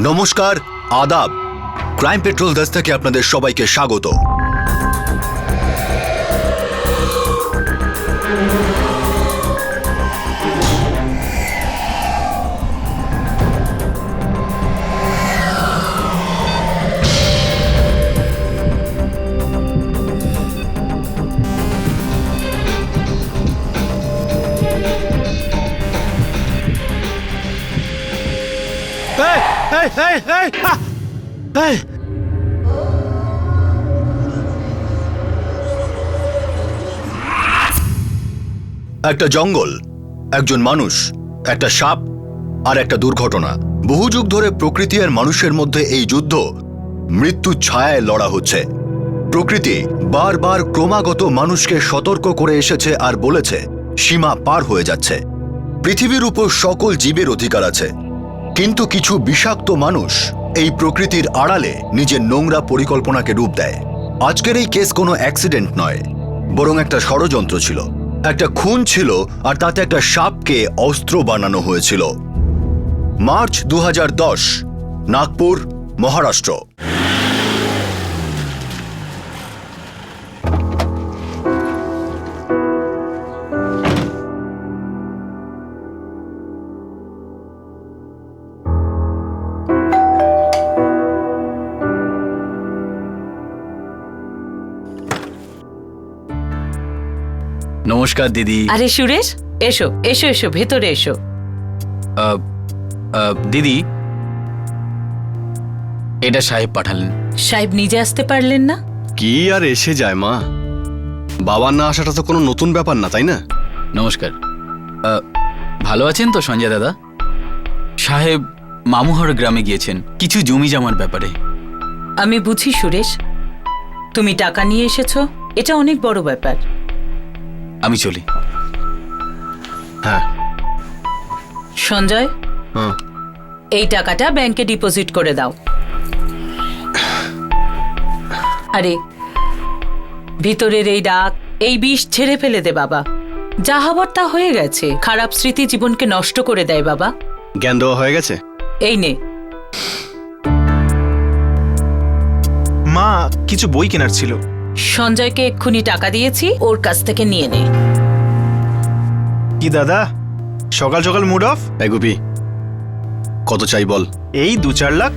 নমস্কার, আদাব। Crime petrol 10 থেকে আপনাদের সবাইকে স্বাগত। একটা জঙ্গল, একজন মানুষ, একটা সাপ আর একটা দুর্ঘটনা। বহু যুগ ধরে প্রকৃতি আর মানুষের মধ্যে এই যুদ্ধ মৃত্যু ছায়ায় লড়া হচ্ছে। প্রকৃতি বারবার ক্রমাগত মানুষকে সতর্ক করে এসেছে আর বলেছে সীমা পার হয়ে যাচ্ছে। পৃথিবীর উপর সকল জীবের অধিকার আছে, কিন্তু কিছু বিষাক্ত মানুষ এই প্রকৃতির আড়ালে নিজের নোংরা পরিকল্পনাকে রূপ দেয়। আজকের এই কেস কোনো অ্যাক্সিডেন্ট নয়, বরং একটা ষড়যন্ত্র ছিল। একটা খুন ছিল আর তাতে একটা সাপকে অস্ত্র বানানো হয়েছিল। মার্চ 2010, নাগপুর, মহারাষ্ট্র। নমস্কার দিদি। আরে সুরেশ, এসো এসো এসো, ভেতরে এসো। দিদি, এটা সাহেব পাঠালেন। সাহেব নিজে আসতে পারলেন না? কি আর এসে যায় মা, বাবার না আসাটা তো কোনো নতুন ব্যাপার না, তাই না? নমস্কার। ভালো আছেন তো সঞ্জয় দাদা? সাহেব মামুহর গ্রামে গিয়েছেন কিছু জমি জমার ব্যাপারে। আমি বুঝি সুরেশ, তুমি টাকা নিয়ে এসেছো, এটা অনেক বড় ব্যাপার। আমি চলি। হ্যাঁ। সঞ্জয়, হ্যাঁ। এই টাকাটা ব্যাংকে ডিপোজিট করে দাও। আরে ভিতরের এই ডাক, এই বিষ ছেড়ে ফেলে দে বাবা। যা হবার তা হয়ে গেছে। খারাপ স্মৃতি জীবনকে নষ্ট করে দেয় বাবা। জ্ঞান দেওয়া হয়ে গেছে। এই নে। মা, কিছু বই কেনার ছিল। সঞ্জয়কে এক্ষুনি টাকা দিয়েছি, ওর কাছ থেকে নিয়ে নে। কি দাদা, সকাল সকাল মুড অফ? এই গুপি, কত চাই বল? এই 2-4 লাখ।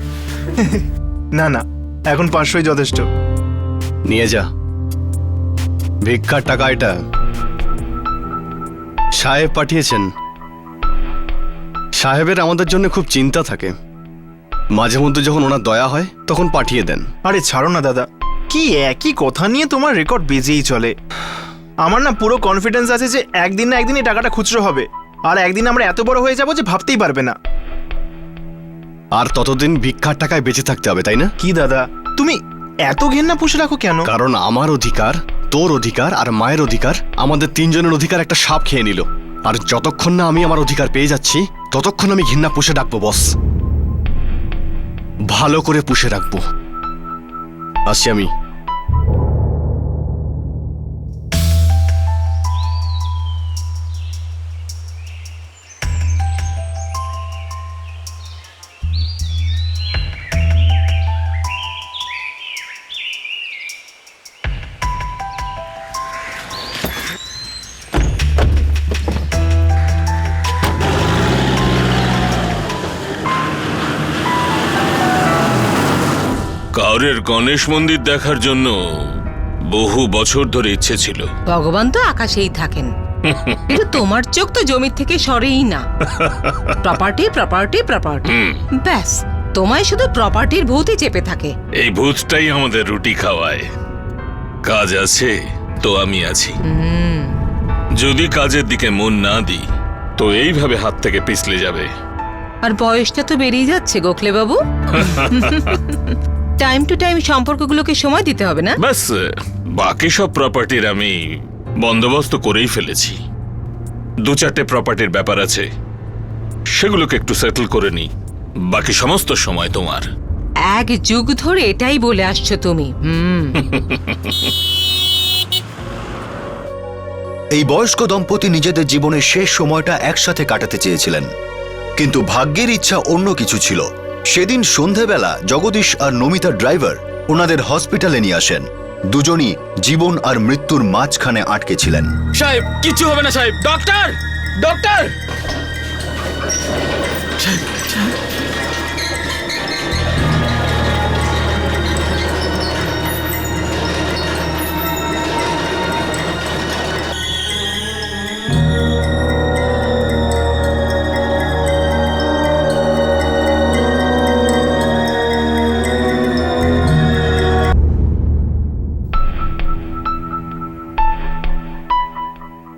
না না, এখন 500ই যথেষ্ট। নিয়ে যা, ভিক্ষার টাকা এটা। সাহেব পাঠিয়েছেন। সাহেবের আমাদের জন্য খুব চিন্তা থাকে, মাঝে মধ্যে যখন ওনার দয়া হয় তখন পাঠিয়ে দেন। আরে ছাড়ো না দাদা, কি একই কথা নিয়ে তোমার রেকর্ড বেজেই চলে। আমার না পুরো কনফিডেন্স আছে যে একদিন না একদিন এই টাকাটা খুচরো হবে, আর একদিন আমরা এত বড় হয়ে যাবো যে ভাবতেই পারবে না। আর ততদিন ভিক্ষার টাকায় বেঁচে থাকতে হবে, তাই না? কি দাদা, তুমি এত ঘেন্না পুষে রাখো কেন? কারণ আমার অধিকার, তোর অধিকার আর মায়ের অধিকার, আমাদের তিনজনের অধিকার একটা সাপ খেয়ে নিল। আর যতক্ষণ না আমি আমার অধিকার পেয়ে যাচ্ছি ততক্ষণ আমি ঘৃণা পুষে রাখবো বস। ভালো করে পুষে রাখবো। আসছি আমি। কাউরের গণেশ মন্দির দেখার জন্য বহু বছর ধরে ইচ্ছে ছিল। ভগবান তো আকাশেই থাকেন, কিন্তু তোমার চোখ তো জমির থেকে সরেই না। প্রপার্টি প্রপার্টি প্রপার্টি, ব্যাস তোমায় শুধু প্রপার্টির ভূতই চেপে থাকে। এই ভূতটাই আমাদের রুটি খাওয়ায়। কাজ আছে তো আমি আছি। যদি কাজের দিকে মন না দিই তো এইভাবে হাত থেকে পিছলে যাবে। আর বয়সটা তো বেরিয়ে যাচ্ছে গোখলে বাবু। টাইম টু টাইম সম্পর্কগুলোকে সময় দিতে হবে না? ব্যাস, বাকি সব প্রপার্টির আমি বন্দোবস্ত করেই ফেলেছি। 2-4টে প্রপার্টির ব্যাপার আছে, সেগুলোকে একটু সেটেল করে নি। বাকি সমস্ত সময় তোমার। এক যুগ ধরে এটাই বলে আসছো তুমি। এই বয়স্ক দম্পতি নিজেদের জীবনের শেষ সময়টা একসাথে কাটাতে চেয়েছিলেন, কিন্তু ভাগ্যের ইচ্ছা অন্য কিছু ছিল। সেদিন সন্ধেবেলা জগদীশ আর নমিতা ড্রাইভার ওনাদের হসপিটালে নিয়ে আসেন। দুজনই জীবন আর মৃত্যুর মাঝখানে আটকে ছিলেন। সাহেব কিচ্ছু হবে না সাহেব। Doctor, doctor!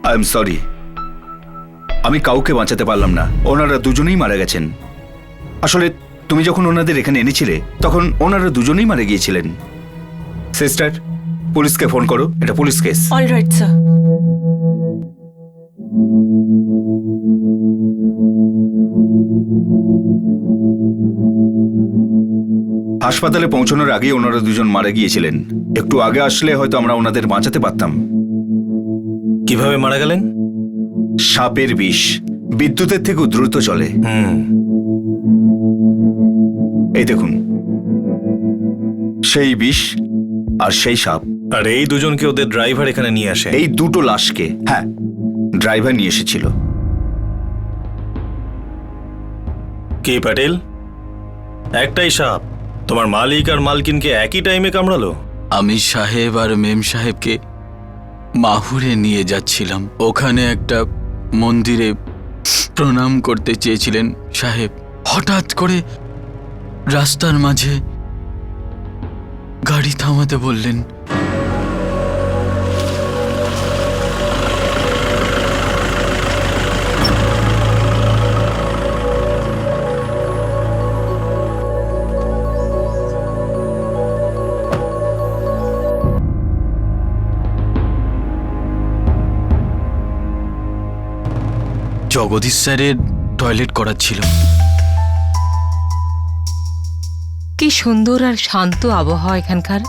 I am sorry, আমি কাউকে বাঁচাতে পারলাম না। ওনারা দুজনেই মারা গেছেন। আসলে তুমি যখন ওনাদের এখানে এনেছিলে তখন ওনারা দুজনেই মারা গিয়েছিলেন। সিস্টার, পুলিশকে ফোন করো, এটা police case. All right sir. হাসপাতালে পৌঁছানোর আগেই ওনারা দুজন মারা গিয়েছিলেন। একটু আগে আসলে হয়তো আমরা ওনাদের বাঁচাতে পারতাম। কিভাবে মারা গেলেন? সাপের বিষ বিদ্যুতের থেকেও দ্রুত চলে। এই দেখুন, সেই বিষ আর সেই সাপ। আর এই দুজনকে ওদের ড্রাইভার এখানে নিয়ে আসে। এই দুটো লাশকে, হ্যাঁ, ড্রাইভার নিয়ে এসেছিল। কি প্যাটেল, একটাই সাপ তোমার মালিক আর মালকিনকে একই টাইমে কামড়ালো? আমি সাহেব আর মেম সাহেবকে মাহুরে নিয়ে যাচ্ছিলাম। ওখানে একটা মন্দিরে প্রণাম করতে চেয়েছিলেন সাহেব। হঠাৎ করে রাস্তার মাঝে গাড়ি থামাতে বললেন। জগদীশ স্যারের টয়লেট করাচ্ছিল। কি সুন্দর আর শান্ত আবহাওয়া এখানকার।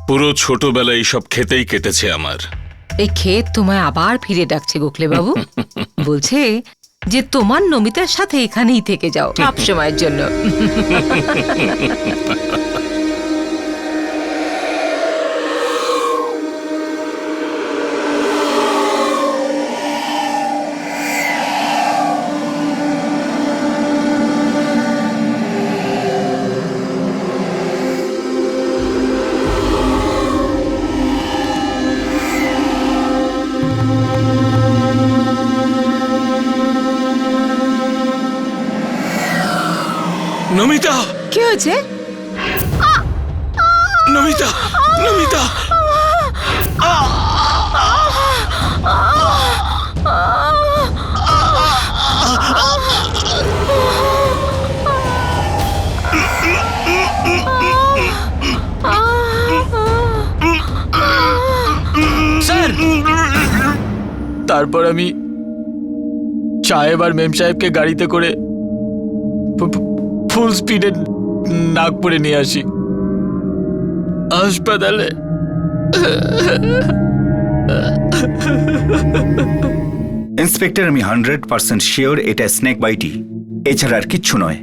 পুরো ছোটবেলা এইসব খেতেই কেটেছে আমার। এই ক্ষেত তোমায় আবার ফিরে ডাকছে গোখলে বাবু। বলছে যে তোমার নমিতার সাথে এখানেই থেকে যাও সব সময়ের জন্য। নমিতা, কি হয়েছে? নমিতা, নমিতা! স্যার, তারপর আমি সাহেব আর মেম সাহেবকে গাড়িতে করে ফুল স্পিডে নাগপুরে নিয়ে আসি। হাসপাতালে ইন্সপেক্টর, আমি 100% শিওর এটা স্নেক বাইটই। এছাড়া আর কিচ্ছু নয়।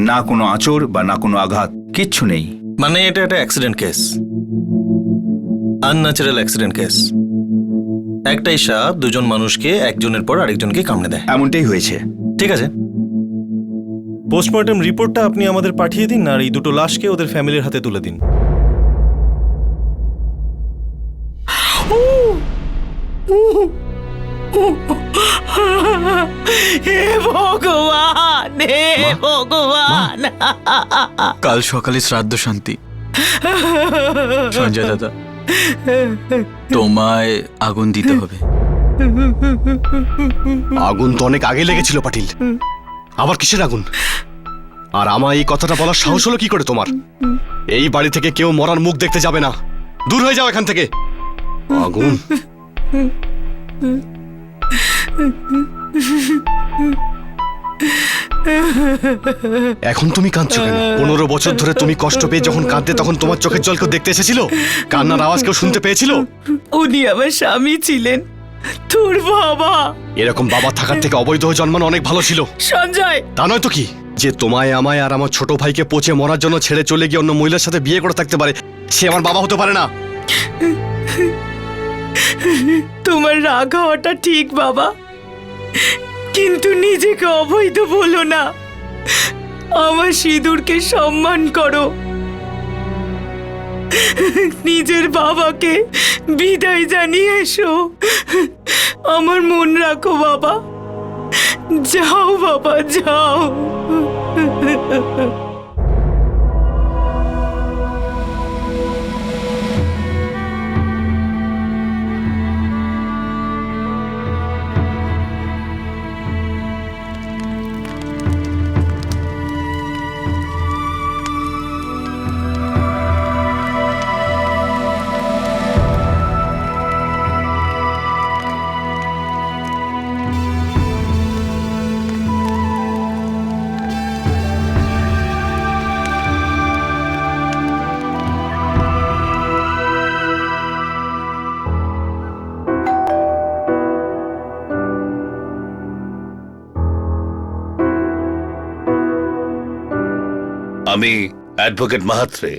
না কোনো আঁচড় বা না কোনো আঘাত, কিচ্ছু নেই। মানে এটা একটা accident case, unnatural accident case. একটাই সাপ দুজন মানুষকে একজনের পর আরেকজনকে কামড়ে দেয়। এমনটাই হয়েছে। ঠিক আছে, পোস্টমর্টম রিপোর্টটা আপনি আমাদের পাঠিয়ে দিন আর এই দুটো লাশকে ওদের ফ্যামিলির হাতে তুলে দিন। হে ভগবান, হে ভগবান! কাল সকালে শ্রাদ্ধ শান্তি। সঞ্জয় দাদা, তোমায় আগুন দিতে হবে। আগুন তো অনেক আগে লেগেছিল পাটিল, আবার কিসের আগুন? আর আমায় এই কথাটা বলার সাহস হলো কি করে তোমার? এই বাড়ি থেকে কেউ মরার মুখ দেখতে যাবে না, দূর হয়ে যাও এখান থেকে। আগুন? এখন তুমি কাঁদছো কেন? 15 বছর ধরে তুমি কষ্ট পেয়ে যখন কাঁদতে তখন তোমার চোখের জল কেউ দেখতে এসেছিল? কান্নার আওয়াজ কেউ শুনতে পেয়েছিল? উনি আমার স্বামী ছিলেন, তোর বাবা। এরকম বাবা থাকার থেকে অবৈধ হয়ে জন্মানো অনেক ভালো ছিল। সঞ্জয়, তা নয় তো কি? যে তোমায় আমায় আর আমার ছোট ভাইকে পচে মরার জন্য ছেড়ে চলে গিয়ে অন্য মহিলার সাথে বিয়ে করে থাকতে পারে, সে আমার বাবা হতে পারে না। তোমার রাগ হওয়াটা ঠিক বাবা, কিন্তু নিজেকে অবৈধ বলো না। আমার সিঁদুরকে সম্মান করো, নিজের বাবাকে বিদায় জানিয়ে এসো। আমার মন রাখো বাবা, যাও বাবা যাও। আমি অ্যাডভোকেট মাহাত্রে।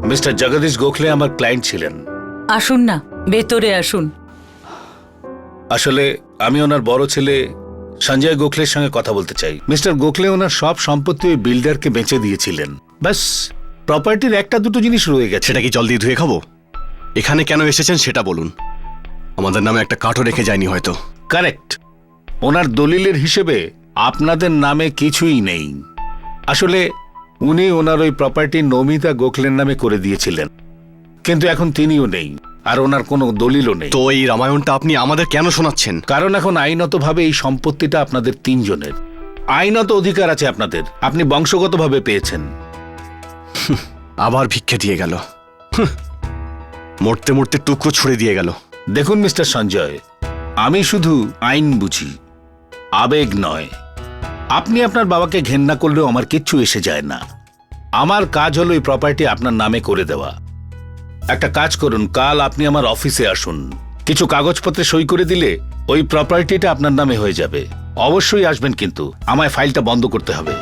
মিস্টার জগদীশ গোখলে আমার ক্লায়েন্ট ছিলেন। আসুন না, ভেতরে আসুন। আসলে আমি ওনার বড় ছেলে সঞ্জয় গোখলের সঙ্গে কথা বলতে চাই। মিস্টার গোখলে ওনার সব সম্পত্তি ওই বিল্ডারকে বেচে দিয়েছিলেন। ব্যাস, প্রপার্টির একটা দুটো জিনিস রয়ে গেছে। সেটা কি জল দিয়ে ধুয়ে খাবো? এখানে কেন এসেছেন সেটা বলুন। আমাদের নামে একটা কার্ডও রেখে যায়নি হয়তো। কারেক্ট। ওনার দলিলের হিসেবে আপনাদের নামে কিছুই নেই। আসলে উনি ওনার ওই প্রপার্টি নমিতা গোখলের নামে করে দিয়েছিলেন, কিন্তু এখন তিনিও নেই আর ওনার কোনো দলিলও নেই। তো এই রামায়ণটা আপনি আমাদের কেন শোনাচ্ছেন? কারণ এখন আইনতভাবে এই সম্পত্তিটা আপনাদের তিনজনের। আইনত অধিকার আছে আপনাদের, আপনি বংশগতভাবে পেয়েছেন। আবার ভিক্ষে দিয়ে গেল, মরতে মরতে টুকরো ছুড়ে দিয়ে গেল। দেখুন মিস্টার সঞ্জয়, আমি শুধু আইন বুঝি, আবেগ নয়। আপনি আপনার বাবাকে ঘেন্না করলেও আমার কিচ্ছু এসে যায় না। আমার কাজ হলো এই প্রপার্টি আপনার নামে করে দেওয়া। একটা কাজ করুন, কাল আপনি আমার অফিসে আসুন, কিছু কাগজপত্রে সই করে দিলে ওই প্রপার্টিটা আপনার নামে হয়ে যাবে। অবশ্যই আসবেন, কিন্তু আমায় ফাইলটা বন্ধ করতে হবে।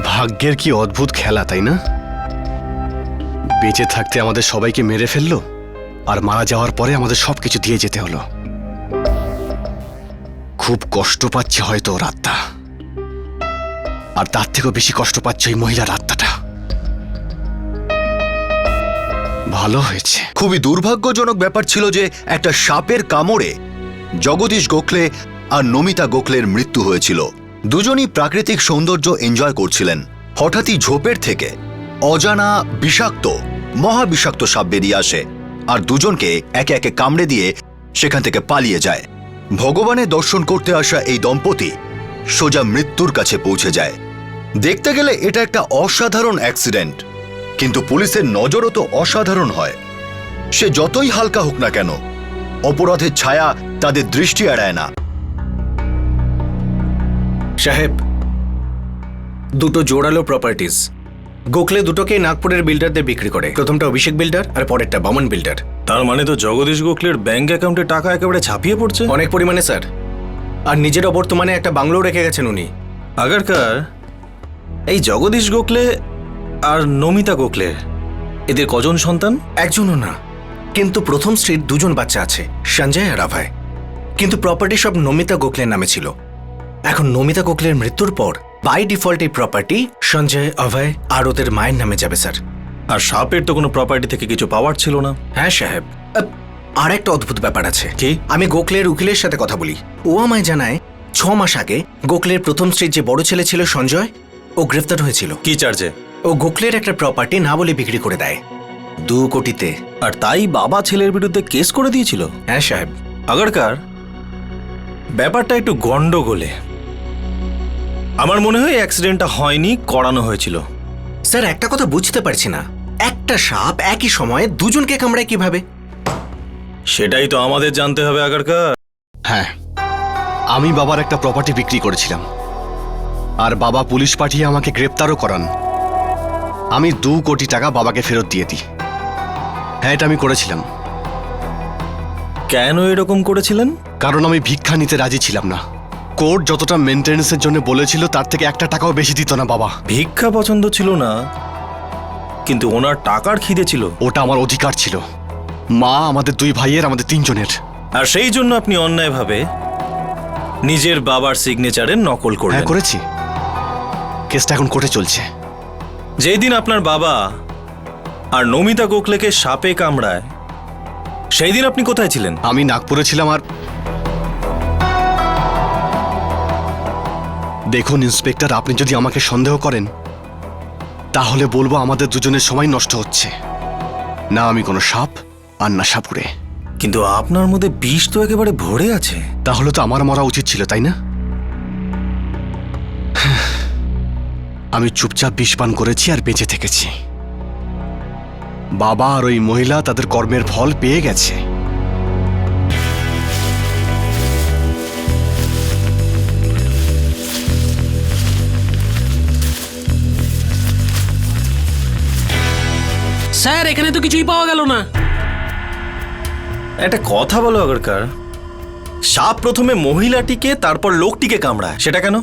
ভাগ্যের কি অদ্ভুত খেলা, তাই না? বেঁচে থাকতে আমাদের সবাইকে মেরে ফেললো, আর মারা যাওয়ার পরে আমাদের সবকিছু দিয়ে যেতে হলো। খুব কষ্ট পাচ্ছে হয়তো ওর আত্মা, আর তার থেকেও বেশি কষ্ট পাচ্ছে ওই মহিলার আত্মাটা। ভালো হয়েছে। খুবই দুর্ভাগ্যজনক ব্যাপার ছিল যে একটা সাপের কামড়ে জগদীশ গোখলে আর নমিতা গোখলের মৃত্যু হয়েছিল। দুজনই প্রাকৃতিক সৌন্দর্য এনজয় করছিলেন। হঠাৎই ঝোপের থেকে অজানা বিষাক্ত, মহাবিষাক্ত সাপ বেরিয়ে আসে আর দুজনকে একে একে কামড়ে দিয়ে সেখান থেকে পালিয়ে যায়। ভগবানের দর্শন করতে আসা এই দম্পতি সোজা মৃত্যুর কাছে পৌঁছে যায়। দেখতে গেলে এটা একটা অসাধারণ অ্যাক্সিডেন্ট, কিন্তু পুলিশের নজরও তো অসাধারণ হয়। সে যতই হালকা হোক না কেন, অপরাধের ছায়া তাদের দৃষ্টি এড়ায় না। সাহেব, দুটো জোড়ালো প্রপার্টিজ। গোখলে দুটোকে নাগপুরের বিল্ডারদের বিক্রি করে। প্রথমটা অভিষেক বিল্ডার আর পরেরটা বামন বিল্ডার। তার মানে তো জগদীশ গোখলের ব্যাংক অ্যাকাউন্টে টাকা একেবারে ছাপিয়ে পড়ছে। অনেক পরিমাণে স্যার। আর নিজের অবর্তমানে একটা বাংলো রেখে গেছেন উনি। আগারকার এই জগদীশ গোখলে আর নমিতা গোখলে, এদের কজন সন্তান? একজনও না, কিন্তু প্রথম স্ত্রীর দুজন বাচ্চা আছে, সঞ্জয় আর অভয়। কিন্তু প্রপার্টি সব নমিতা গোখলের নামে ছিল। এখন নমিতা গোখলের মৃত্যুর পর বাই ডিফল্ট এই প্রপার্টি সঞ্জয়, অভয় আর ওদের মায়ের নামে যাবে স্যার। আর সাপের তো কোনো প্রপার্টি থেকে কিছু পাওয়ার ছিল না। হ্যাঁ সাহেব, আর একটা অদ্ভুত ব্যাপার আছে। কি? আমি গোখলের উকিলের সাথে কথা বলি। ও আমায় জানায় 6 মাস আগে গোখলের প্রথম স্ত্রীর যে বড় ছেলে ছিল সঞ্জয়, ও গ্রেফতার হয়েছিল। কি চার্জে? ও গোখলের একটা প্রপার্টি না বলে বিক্রি করে দেয় 2 কোটিতে। আর তাই বাবা ছেলের বিরুদ্ধে কেস করে দিয়েছিল। হ্যাঁ সাহেব। আগারকার ব্যাপারটা একটু গন্ডগোলে। আমার মনে হয় অ্যাক্সিডেন্টটা হয়নি, করানো হয়েছিল। স্যার, একটা কথা বুঝতে পারছি না, একটা সাপ একই সময়ে দুজনকে কামড়ায় কিভাবে? সেটাই তো আমাদের জানতে হবে আগারকার। হ্যাঁ, আমি বাবার একটা প্রপার্টি বিক্রি করেছিলাম, আর বাবা পুলিশ পাঠিয়ে আমাকে গ্রেপ্তারও করান। আমি 2 কোটি টাকা বাবাকে ফেরত দিয়ে দিই। হ্যাঁ, এটা আমি করেছিলাম। কেন এরকম করেছিলেন? কারণ আমি ভিক্ষা নিতে রাজি ছিলাম না। কোর্ট যতটা মেনটেন্যান্সের জন্য বলেছিল তার থেকে 1 টাকাও বেশি দিত না বাবা। ভিক্ষা পছন্দ ছিল না, কিন্তু ওনার টাকার খিদে ছিল। ওটা আমার অধিকার ছিল। মা আমাদের 2 ভাইয়ের, আমাদের 3 জনের। আর সেই জন্য আপনি অন্যায়ভাবে নিজের বাবার সিগনেচারের নকল হ্যাঁ করলেন। করেছি, কেসটা এখন কোর্টে চলছে। যেই দিন আপনার বাবা আর নমিতা গোখলেকে সাপে কামড়ায়, সেই দিন আপনি কোথায় ছিলেন? আমি নাগপুরে ছিলাম। আর দেখুন ইন্সপেক্টর, আপনি যদি আমাকে সন্দেহ করেন তাহলে বলবো আমাদের দুজনের সময় নষ্ট হচ্ছে। না আমি কোনো সাপ, আর না সাপুড়ে। কিন্তু আপনার মধ্যে বিষ তো একেবারে ভরে আছে। তাহলে তো আমার মরা উচিত ছিল, তাই না? আমি চুপচাপ বিষ পান করেছি আর বেঁচে থেকেছি। বাবা আর ওই মহিলা তাদের কর্মের ফল পেয়ে গেছে। স্যার এখানে তো কিছুই পাওয়া গেল না। একটা কথা বলো আগরকার, সাপ প্রথমে মহিলাটিকে তারপর লোকটিকে কামড়ায়, সেটা কেন?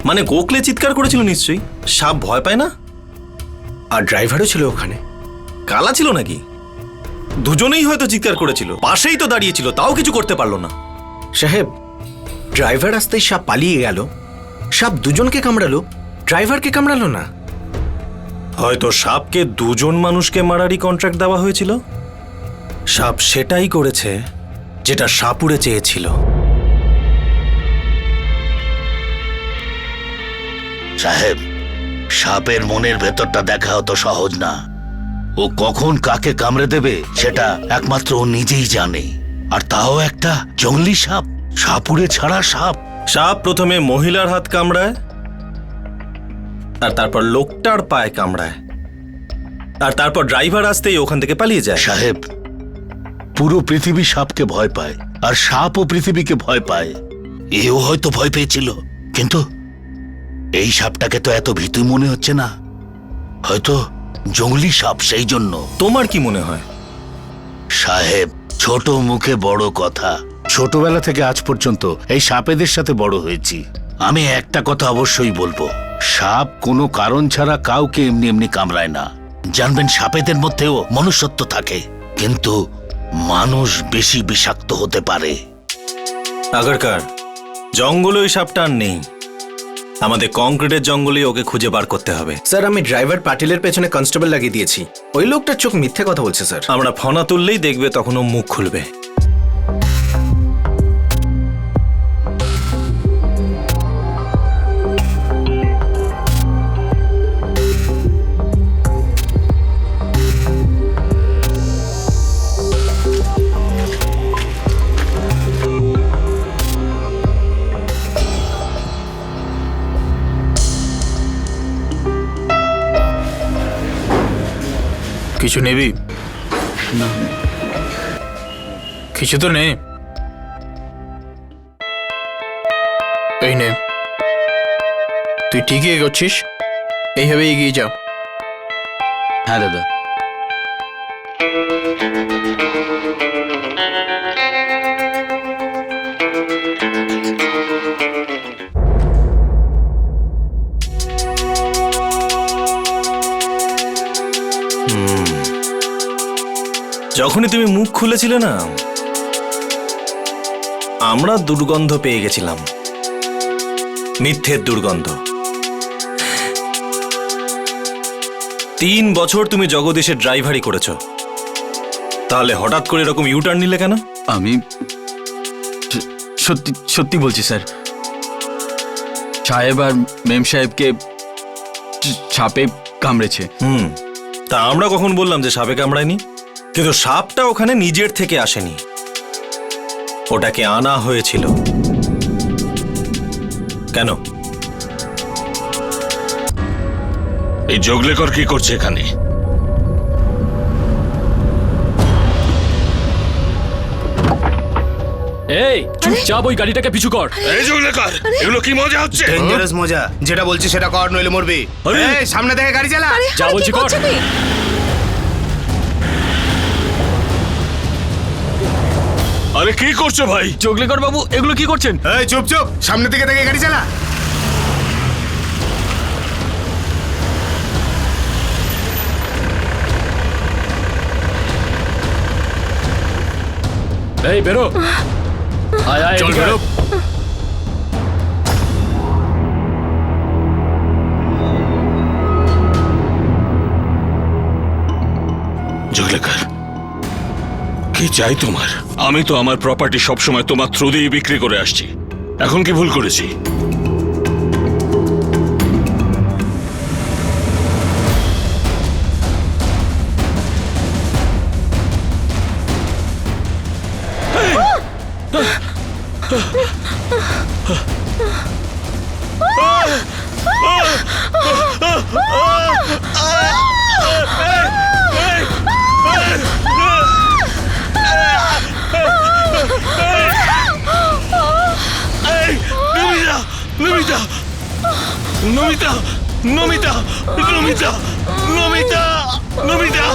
মানে গোখলে চিৎকার করেছিল নিশ্চয়ই, সাপ ভয় পায় না? আর ড্রাইভারও ছিল ওখানে। কালা ছিল নাকি? দুজনেই হয়তো চিৎকার করেছিল, পাশেই তো দাঁড়িয়েছিল, তাও কিছু করতে পারলো না। সাহেব, ড্রাইভার আসতেই সাপ পালিয়ে গেল। সাপ দুজনকে কামড়ালো, ড্রাইভারকে কামড়ালো না। হয়তো সাপকে 2 মানুষকে মারারই কন্ট্রাক্ট দেওয়া হয়েছিল। সাপ সেটাই করেছে যেটা সাপুড়ে চেয়েছিল। সাহেব, সাপের মনের ভেতরটা দেখা অত সহজ না। ও কখন কাকে কামড়ে দেবে সেটা একমাত্র ও নিজেই জানে। আর তাও একটা জঙ্গলি সাপ, সাপুড়ে ছাড়া সাপ। সাপ প্রথমে মহিলার হাত কামড়ায়, আর তারপর লোকটার পায়ে কামড়ায়, আর তারপর ড্রাইভার আসতেই ওখান থেকে পালিয়ে যায়। সাহেব, পুরো পৃথিবী সাপকে ভয় পায়, আর সাপও পৃথিবীকে ভয় পায়। এও হয়তো ভয় পেয়েছিল, কিন্তু এই সাপটাকে তো এত ভীতু মনে হচ্ছে না। হয়তো জঙ্গলি সাপ, সেই জন্য। তোমার কি মনে হয়? সাহেব, ছোট মুখে বড় কথা। ছোটবেলা থেকে আজ পর্যন্ত এই সাপেদের সাথে বড় হয়েছি। আমি একটা কথা অবশ্যই বলবো, সাপ কোনো কারণ ছাড়া কাউকে এমনি এমনি কামড়ায় না। জানবেন, সাপেদের মধ্যেও মনুষ্যত্ব থাকে, কিন্তু মানুষ বেশি বিষাক্ত হতে পারে। আগরকার, জঙ্গলে ওই সাপটা আর নেই। আমাদের কংক্রিটের জঙ্গলে ওকে খুঁজে বার করতে হবে। স্যার, আমি ড্রাইভার পাটিলের পেছনে কনস্টেবল লাগিয়ে দিয়েছি। ওই লোকটার চোখ মিথ্যে কথা বলছে স্যার। আমরা ফনা তুললেই দেখবে তখন ও মুখ খুলবে। কিছু নেবি? কিছু তো নেই। এই নে, তুই ঠিকই এগোচ্ছিস, এইভাবে এগিয়ে যা। হ্যাঁ দাদা। যখনই তুমি মুখ খুলেছিলে না, আমরা দুর্গন্ধ পেয়ে গেছিলাম, মিথ্যের দুর্গন্ধ। 3 বছর তুমি জগদীশের ড্রাইভারি করেছ, তাহলে হঠাৎ করে এরকম ইউটার্ন নিলে কেন? আমি সত্যি সত্যি বলছি স্যার, সাহেব আর মেম সাহেবকে সাপে কামড়েছে। তা আমরা কখন বললাম যে সাপে কামড়ায়নি? কিন্তু সাপটা ওখানে নিজের থেকে আসেনি, ওটাকে আনা হয়েছিল। কেন? এই জগলেকর কি করছে এখানে? এই চুপচাপ ওই গাড়িটাকে পিছু কর। এই জগলেকর, এগুলো কি মজা হচ্ছে? ডেঞ্জারাস মজা। যেটা বলছি সেটা কর, নইলে মরবি। এই, সামনে থেকে গাড়ি চালা। যা বলছি কর। আরে কি করছো ভাই? চোখলেকর বাবু এগুলো কি করছেন? এই চুপ চুপ, সামনে থেকে গাড়ি চালা। এই বেরো, আয় আয় চল এদিকে বেরো। আয়। জগলেকার, কি চাই তোমার? আমি তো আমার প্রপার্টি সবসময় তোমার থ্রু দিয়ে বিক্রি করে আসছি, এখন কি ভুল করেছি? নমিতা, নমিতা, নমিতা, নমিতা, নমিতা, নমিতা,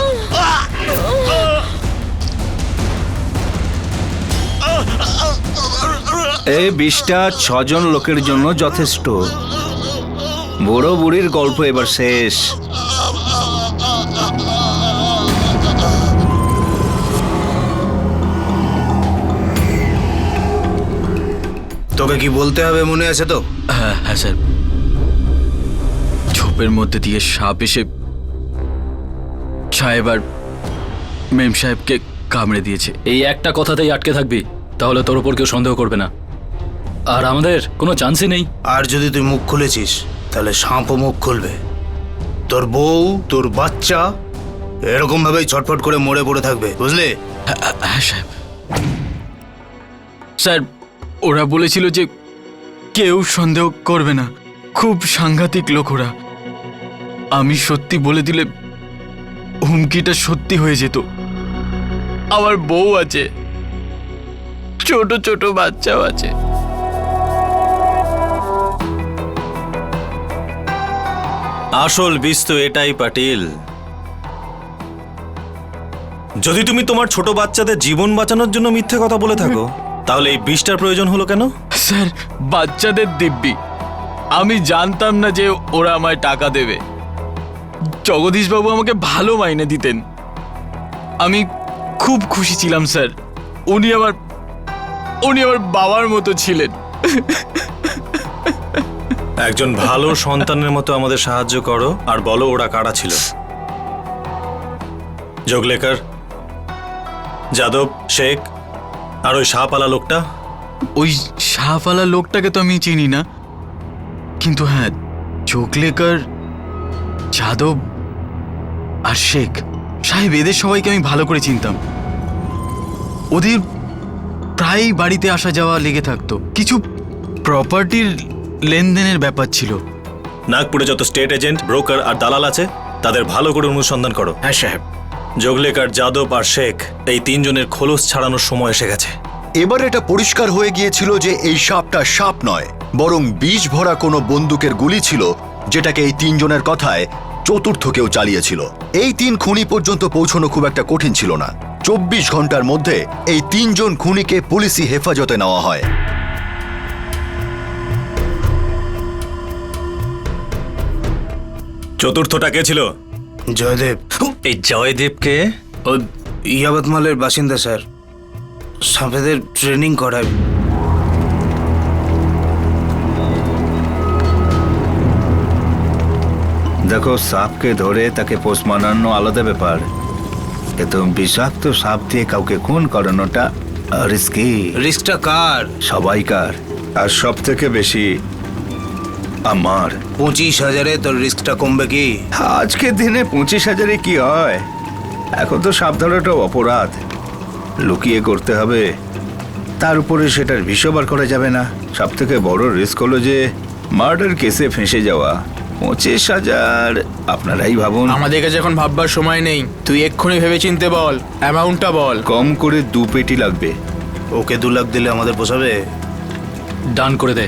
এই বিষটা 6 জন লোকের জন্য যথেষ্ট। বুড়ো বুড়ির গল্প এবার শেষ। তোকে কি বলতে হবে মনে আছে তো? হ্যাঁ হ্যাঁ স্যার, ঝোপের মধ্যে দিয়ে সাপ এসে সাহেব আর মেম সাহেবকে কামড়ে দিয়েছে। এই একটা কথাতেই আটকে থাকবি, তাহলে তোর উপর কেউ সন্দেহ করবে না, আর আমাদের কোনো চান্সই নেই। আর যদি তুই মুখ খুলেছিস তাহলে সাপও মুখ খুলবে। তোর বউ, তোর বাচ্চা এরকম ভাবেই ছটফট করে মরে পড়ে থাকবে, বুঝলে? হ্যাঁ সাহেব। স্যার, ওরা বলেছিল যে কেউ সন্দেহ করবে না, খুব সাংঘাতিক লোক ওরা। আমি সত্যি বলে দিলে হুমকিটা সত্যি হয়ে যেত। আমার বউ আছে, ছোট ছোট বাচ্চাও আছে। আসল বিষ তো এটাই পাটিল। যদি তুমি তোমার ছোট বাচ্চাদের জীবন বাঁচানোর জন্য মিথ্যে কথা বলে থাকো, তাহলে এই বিষটার প্রয়োজন হলো কেন? স্যার, বাচ্চাদের দিব্যি, আমি জানতাম না যে ওরা আমায় টাকা দেবে। জগদীশবাবু আমাকে ভালো মাইনে দিতেন, আমি খুব খুশি ছিলাম স্যার। উনি আমার বাবার মতো ছিলেন। একজন ভালো সন্তানের মতো আমাদের সাহায্য করো আর বলো ওরা কারা ছিল। জগলেকার, যাদব, শেখ আর ওই শাহপালা লোকটা। ওই শাহওয়ালা লোকটাকে তো আমি চিনি না, কিন্তু হ্যাঁ, চোখলেকার, যাদব আর শেখ সাহেব, এদের সবাইকে আমি ভালো করে চিনতাম। ওদের প্রায়ই বাড়িতে আসা যাওয়া লেগে থাকতো, কিছু প্রপার্টির লেনদেনের ব্যাপার ছিল। নাগপুরে যত স্টেট এজেন্ট, ব্রোকার আর দালাল আছে তাদের ভালো করে অনুসন্ধান করো। হ্যাঁ সাহেব। জগলেকার, যাদব আর শেখ, এই তিনজনের খোলস ছাড়ানোর সময় এসে গেছে। এবার এটা পরিষ্কার হয়ে গিয়েছিল যে এই সাপটা সাপ নয়, বরং বিষ ভরা কোনো বন্দুকের গুলি ছিল, যেটাকে এই তিনজনের কথায় চতুর্থ কেউ চালিয়েছিল। এই 3 খুনি পর্যন্ত পৌঁছানো খুব একটা কঠিন ছিল না। 24 ঘন্টার মধ্যে এই 3 জন খুনিকে পুলিশি হেফাজতে নেওয়া হয়। চতুর্থটা কে ছিল? জয়দেব। এই জয়দেবকে? ও ইয়াবতমালের বাসিন্দা স্যার, সাপেদের ট্রেনিং করায়। দেখো, সাপকে ধরে তাকে পোষ মানানো আলাদা ব্যাপার, কিন্তু বিষাক্ত সাপ দিয়ে কাউকে খুন করানোটা রিস্কি। রিস্কটা কার? সবাইকার, আর সব থেকে বেশি আমার। 25,000-এ তোর রিস্কটা কমবে কি? আজকের দিনে 25,000-এ কি হয়? এখন তো সাপ ধরাটাও অপরাধ, লুকিয়ে করতে হবে, তার উপরে সেটার হিসাব আর করা যাবে না। সব থেকে বড় রিস্ক হলো যে মার্ডার কেসে ফেঁসে যাওয়া। 25,000 আপনারাই ভাবুন। আমাদের কাছে এখন ভাববার সময় নেই, তুই এক্ষুনি ভেবে চিনতে বল, অ্যামাউন্টটা বল। কম করে 2 পেটি লাগবে। ওকে 2 লাখ দিলে আমাদের পোষাবে? ডান করে দে,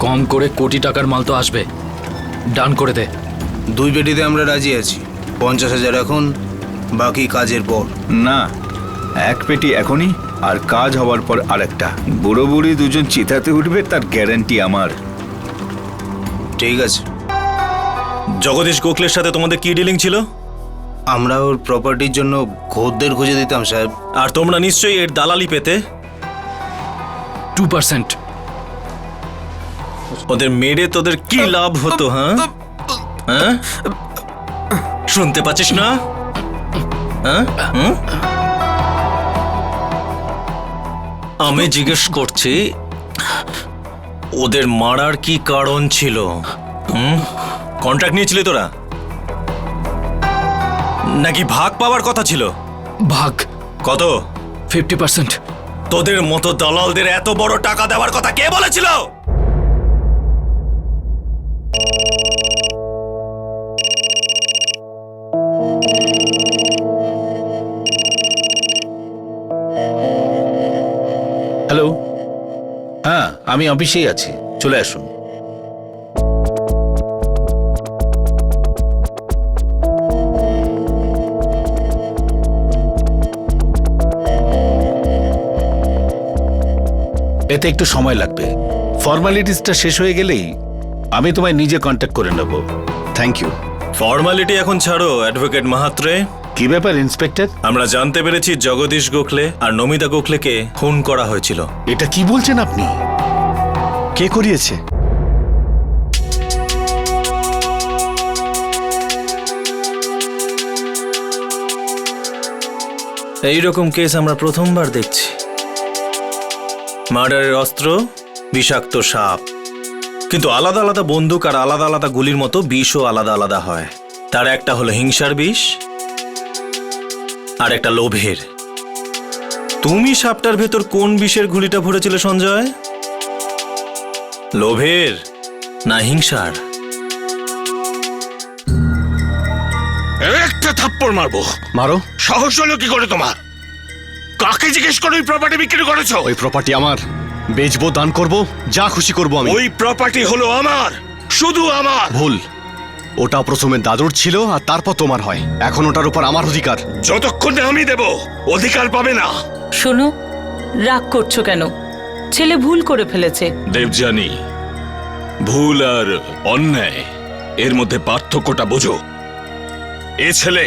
কম করে কোটি টাকার মাল তো আসবে, ডান করে দে। 2 পেটিতে আমরা রাজি আছি। 50,000 এখন, বাকি কাজের পর। না, 1 পেটি এখনই আর কাজ হওয়ার পর আরেকটা। বুড়ো বুড়ি দুজন চিতাতে উঠবে তার গ্যারান্টি আমার। ঠিক আছে। জগদীশ গোখলের সাথে তোমাদের কি ডিলিং ছিল? আমরা ওর প্রপার্টির জন্য খদ্দের খুঁজে দিতাম সাহেব। আর তোমরা নিশ্চয়ই এর দালালি পেতে। 2%। ওদের মেরে তোদের কি লাভ হতো? হ্যাঁ হ্যাঁ, শুনতে পাচ্ছিস না? হ্যাঁ, আমি জিজ্ঞেস করছি ওদের মারার কি কারণ ছিল? কন্ট্রাক্ট নিয়েছিলি তোরা, নাকি ভাগ পাওয়ার কথা ছিল? ভাগ। কত? 50%। তোদের মতো দালালদের এত বড় টাকা দেওয়ার কথা কে বলেছিল? হ্যালো, হ্যাঁ আমি অফিসেই আছি, চলে আসুন। এতে একটু সময় লাগবে, ফর্মালিটিসটা শেষ হয়ে গেলেই আমি তোমায় নিজে কন্ট্যাক্ট করে নেব। Thank you. ফর্মালিটি এখন ছাড়ো অ্যাডভোকেট মাহাত্রে। কি ব্যাপার ইন্সপেক্টর? আমরা জানতে পেরেছি জগদীশ গোখলে আর নমিতা গোখলেকে খুন করা হয়েছিল। এটা কি বলছেন আপনি? কে করিয়েছে? এইরকম কেস আমরা প্রথমবার দেখছি। মার্ডারের অস্ত্র বিষাক্ত সাপ, কিন্তু আলাদা আলাদা বন্দুক আর আলাদা আলাদা গুলির মতো বিষও আলাদা আলাদা হয়। তার একটা হলো হিংসার বিষ আর একটা লোভের। তুমি সাপটার ভেতর কোন বিষের গুলিটা ভরেছিলে সঞ্জয়? লোভের না হিংসার? একটা থাপ্পড় মারবো। মারো। সাহস হলো কি করে তোমার? কাকে জিজ্ঞেস করে ওই প্রপার্টি বিক্রি করেছো? ওই প্রপার্টি আমার, বেচবো, দান করব, যা খুশি করব আমি। ওই প্রপার্টি হলো আমার, শুধু আমার। ভুল, ওটা প্রথমে দাদুর ছিল আর তারপর তোমার হয়। এখন ওটার উপর আমার অধিকার। যতক্ষণ না আমি দেব, অধিকার পাবে না। শোনো, রাগ করছো কেন? ছেলে ভুল করে ফেলেছে। দেবযানী, ভুল আর অন্যায় এর মধ্যে পার্থক্যটা বোঝো। এ ছেলে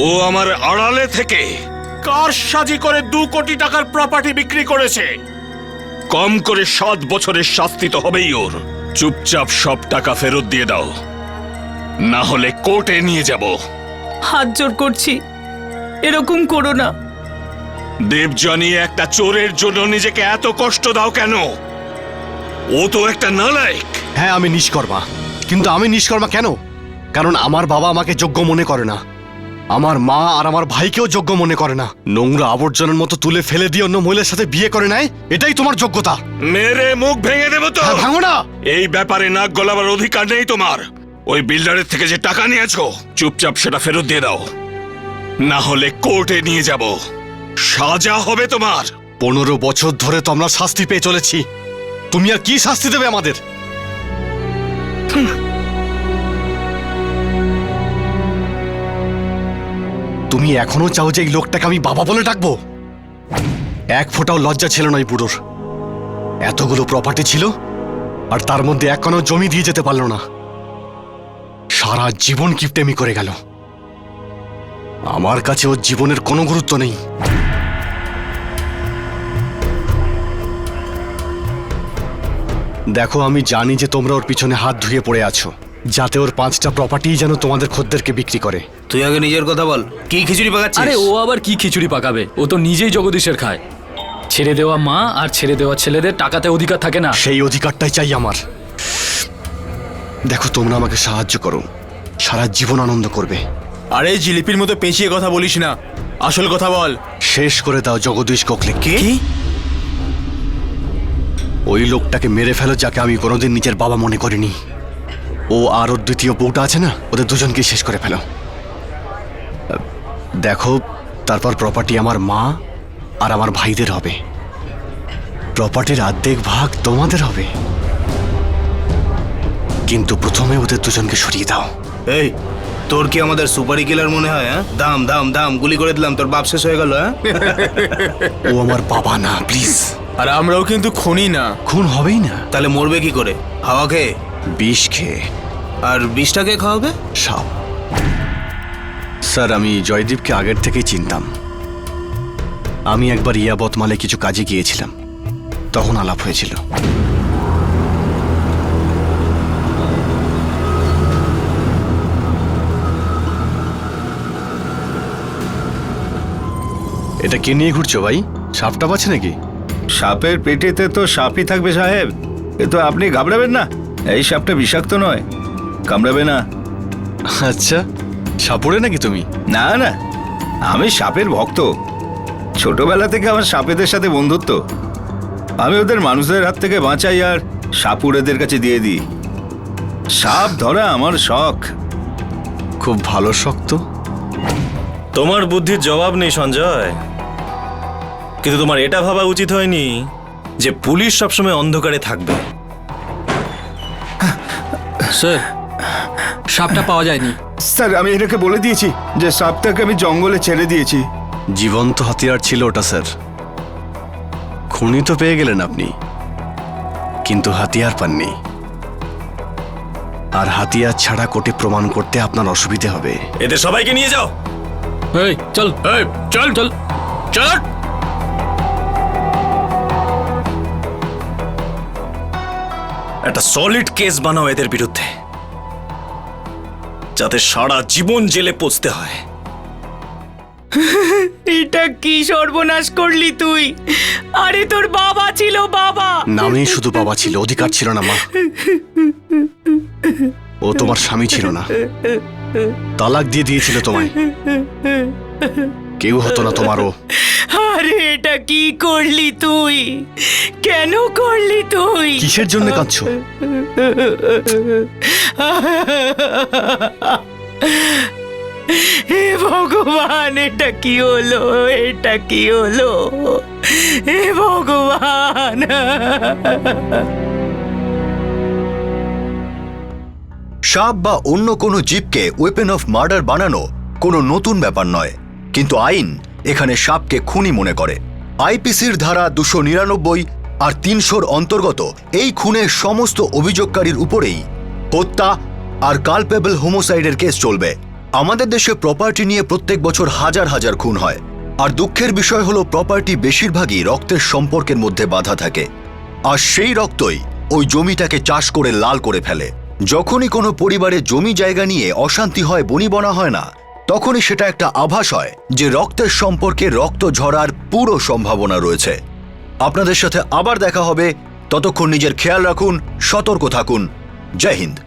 ও আমার আড়ালে থেকে কারসাজি করে 2 কোটি টাকার প্রপার্টি বিক্রি করেছে। কম করে 7 বছরের শাস্তি তো হবেই ওর। চুপচাপ সব টাকা ফেরত দিয়ে দাও, না হলে কোর্টে নিয়ে যাব। হাত জোর করছি, এরকম করো না। দেবযানী, একটা চোরের জন্য নিজেকে এত কষ্ট দাও কেন? ও তো একটা নালায়েক। হ্যাঁ, আমি নিষ্কর্মা, কিন্তু আমি নিষ্কর্মা কেন? কারণ আমার বাবা আমাকে যোগ্য মনে করে না, আমার মা আর আমার ভাইকেও যোগ্য মনে করে না। নোংরা আবর্জনার মতো তুলে ফেলে দিয়ে অন্য মহিলার সাথে বিয়ে করে নেয়, এটাই তোমার যোগ্যতা। মেরে মুখ ভেঙে দেবো তো। ভাঙো না। এই ব্যাপারে নাক গলাবার অধিকার নেই তোমার। ওই বিল্ডারের থেকে যে টাকা নিয়েছো, চুপচাপ সেটা ফেরত দিয়ে দাও, না হলে কোর্টে নিয়ে যাব। সাজা হবে তোমার। 15 বছর ধরে তো আমরা শাস্তি পেয়ে চলেছি, তুমি আর কি শাস্তি দেবে আমাদের? তুমি এখনো চাও যে এই লোকটাকে আমি বাবা বলে ডাকবো? এক ফোঁটাও লজ্জা ছিল না এই বুড়োর। এতগুলো প্রপার্টি ছিল আর তার মধ্যে এক কোনো জমি দিয়ে যেতে পারলো না। সারা জীবন কিপটেমি করে গেল। আমার কাছে ওর জীবনের কোনো গুরুত্ব নেই। দেখো, আমি জানি যে তোমরা ওর পিছনে হাত ধুয়ে পড়ে আছো, যাতে ওর 5টা প্রপার্টি যেন তোমাদের খদ্দেরকে বিক্রি করে। তুই আগে নিজের কথা বল, কি খিচুড়ি পাকাচ্ছিস? আরে ও আবার কি খিচুড়ি পাকাবে? ও তো নিজেই জগদীশের খায়। ছেড়ে দেওয়া মা আর ছেড়ে দেওয়া ছেলেদের টাকাতে অধিকার থাকে না। সেই অধিকারটাই চাই আমার। দেখো, তোমরা আমাকে সাহায্য করো, সারা জীবন আনন্দ করবে। আরে জিলিপির মতো পেঁচিয়ে কথা বলিস না, আসল কথা বল। শেষ করে দাও জগদীশ গোখলে। কি? ওই লোকটাকে মেরে ফেলো যাকে আমি কোনোদিন নিজের বাবা মনে করিনি। ও আর ওর দ্বিতীয় বউটা আছে না, ওদের দুজনকে শেষ করে ফেলো। দেখো, তারপর প্রপার্টি আমার মা আর আমার ভাইদের হবে। প্রপার্টির অর্ধেক ভাগ তোমাদের হবে, কিন্তু প্রথমে ওদের দুজনকে সরিয়ে দাও। এই, তোর কি আমাদের সুপারি কিলার মনে হয়? হ্যাঁ, দাম দাম দাম গুলি করে দিলাম, তোর বাপ শেষ হয়ে গেল। হ্যাঁ, ও আমার বাবা না, প্লিজ। আর আমরাও কিন্তু খুনি না। খুন হবেই না। তাহলে মরবে কি করে? হাওয়া খেয়ে? বিষ খেয়ে। আর বিষটাকে খাওয়াবে? সাপ। স্যার, আমি জয়দীপকে আগের থেকেই চিনতাম। আমি একবার ইয়াবত মালে কিছু কাজে গিয়েছিলাম, তখন আলাপ হয়েছিল। এটা কে নিয়ে ঘুরছো ভাই? সাপটা আছে নাকি? সাপের পেটেতে তো সাপই থাকবে সাহেব, কিন্তু আপনি ঘাবড়াবেন না, এই সাপটা বিষাক্ত নয়, কামড়াবে না। আচ্ছা, সাপুড়ে নাকি তুমি? না না, আমি সাপের ভক্ত। ছোটবেলা থেকে আমার সাপেদের সাথে বন্ধুত্ব। আমি ওদের মানুষদের হাত থেকে বাঁচাই আর সাপুড়েদের কাছে দিয়ে দিই। সাপ ধরা আমার শখ। খুব ভালো শখ তো। তোমার বুদ্ধির জবাব নেই সঞ্জয়, কিন্তু তোমার এটা ভাবা উচিত হয়নি যে পুলিশ সবসময় অন্ধকারে থাকবে। স্যার, সাপটা পাওয়া যায়নি। স্যার, আমি এটাকে বলে দিয়েছি যে সাপটাকে আমি জঙ্গলে ছেড়ে দিয়েছি। জীবন্ত হাতিয়ার ছিল ওটা স্যার। খুনি তো পেয়ে গেলেন আপনি, কিন্তু হাতিয়ার পাননি। আর হাতিয়ার ছাড়া কোর্টে প্রমাণ করতে আপনার অসুবিধে হবে। এদের সবাইকে নিয়ে যাও। এই চল, এই চল চল চল। একটা সলিড কেস বানাও এদের বিরুদ্ধে, যাতে সারা জীবন জেলে পচতে হয়। এটা কি সর্বনাশ করলি তুই? আরে তোর বাবা ছিল, বাবা। নামেই শুধু বাবা ছিল, অধিকার ছিল না মা। ও তোমার স্বামী ছিল না, তালাক দিয়ে দিয়েছিল তোমায়। কেউ হতো না তোমারও। আরে এটা কি করলি তুই? কেন করলি তুই? কিসের জন্য কাঁদছো? হে ভগবান, এটা কি হলো? এটা কি হলো? হে ভগবান। সাপ বা অন্য কোনো জীবকে ওয়েপেন অফ মার্ডার বানানো কোনো নতুন ব্যাপার নয়, কিন্তু আইন এখানে সাপকে খুনি মনে করে। আইপিসির ধারা 299 আর 300 অন্তর্গত এই খুনের সমস্ত অভিযোগকারীর উপরেই হত্যা আর কালপেবল হোমোসাইডের কেস চলবে। আমাদের দেশে প্রপার্টি নিয়ে প্রত্যেক বছর হাজার হাজার খুন হয়, আর দুঃখের বিষয় হলো প্রপার্টি বেশিরভাগই রক্তের সম্পর্কের মধ্যে বাঁধা থাকে, আর সেই রক্তই ওই জমিটাকে চাষ করে লাল করে ফেলে। যখনই কোনো পরিবারে জমি জায়গা নিয়ে অশান্তি হয়, বনিবনা হয় না, তখনই সেটা একটা আভাস হয় যে রক্তের সম্পর্কে রক্ত ঝরার পুরো সম্ভাবনা রয়েছে। আপনাদের সাথে আবার দেখা হবে, ততক্ষণ নিজের খেয়াল রাখুন, সতর্ক থাকুন। জয় হিন্দ।